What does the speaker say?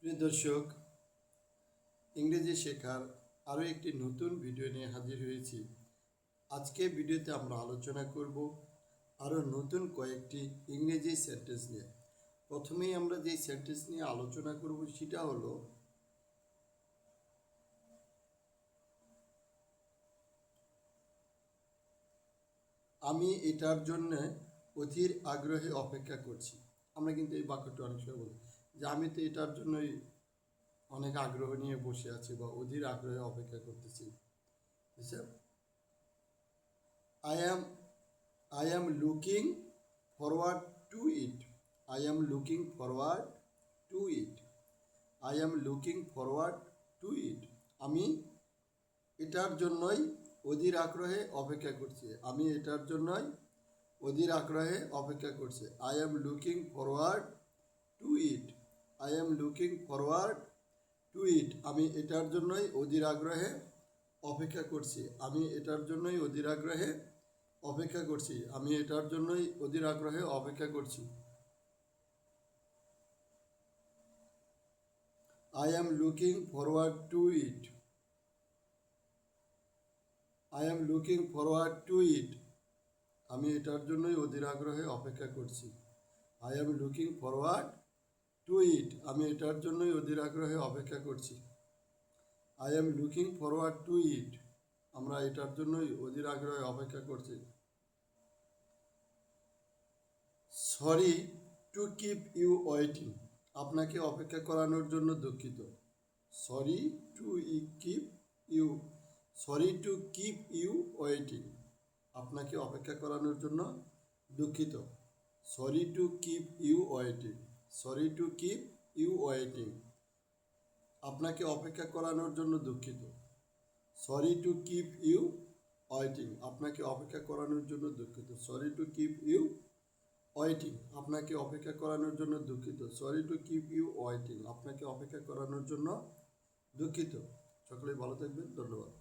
প্রিয় দর্শক, ইংরেজি শেখার আরও একটি নতুন ভিডিও নিয়ে হাজির হয়েছি। আজকে ভিডিওতে আমরা আলোচনা করব আরও নতুন কয়েকটি ইংরেজি সেন্টেন্স নিয়ে। প্রথমেই আমরা যে সেন্টেন্স নিয়ে আলোচনা করব সেটা হলো আমি এটার জন্য অধীর আগ্রহে অপেক্ষা করছি। আমরা কিন্তু এই বাক্যটা অনেক সময় বলি যে আমি তো এটার জন্যই অনেক আগ্রহ নিয়ে বসে আছি বা অধীর আগ্রহে অপেক্ষা করতেছি। I am I am looking forward to it. I am looking forward to it. I am looking forward to it. আমি এটার জন্যই অধীর আগ্রহে অপেক্ষা করছি। আমি এটার জন্যই অধীর আগ্রহে অপেক্ষা করছি। I am looking forward to it. I am looking forward to it. আমি এটার জন্যই অধীর আগ্রহে অপেক্ষা করছি। আমি এটার জন্যই অধীর আগ্রহে অপেক্ষা করছি। আমি এটার জন্যই অধীর আগ্রহে অপেক্ষা করছি। I am looking forward to it. I am looking forward to it. আমি এটার জন্যই অধীর আগ্রহে অপেক্ষা করছি। I am looking forward to it. আমি এটার জন্যই অধীর আগ্রহে অপেক্ষা করছি। I am looking forward to it. আমরা এটার জন্যই অধীর আগ্রহে অপেক্ষা করছি। Sorry to keep you waiting. আপনাকে অপেক্ষা করানোর জন্য দুঃখিত। Sorry to keep you sorry to keep you waiting. আপনাকে অপেক্ষা করানোর জন্য দুঃখিত। Sorry to keep you waiting. Sorry to keep you waiting. আপনাকে অপেক্ষা করানোর জন্য দুঃখিত। Sorry to keep you waiting. আপনাকে অপেক্ষা করানোর জন্য দুঃখিত। Sorry to keep you waiting. আপনাকে অপেক্ষা করানোর জন্য দুঃখিত। Sorry to keep you waiting. আপনাকে অপেক্ষা করানোর জন্য দুঃখিত। সকলেই ভালো থাকবেন। ধন্যবাদ।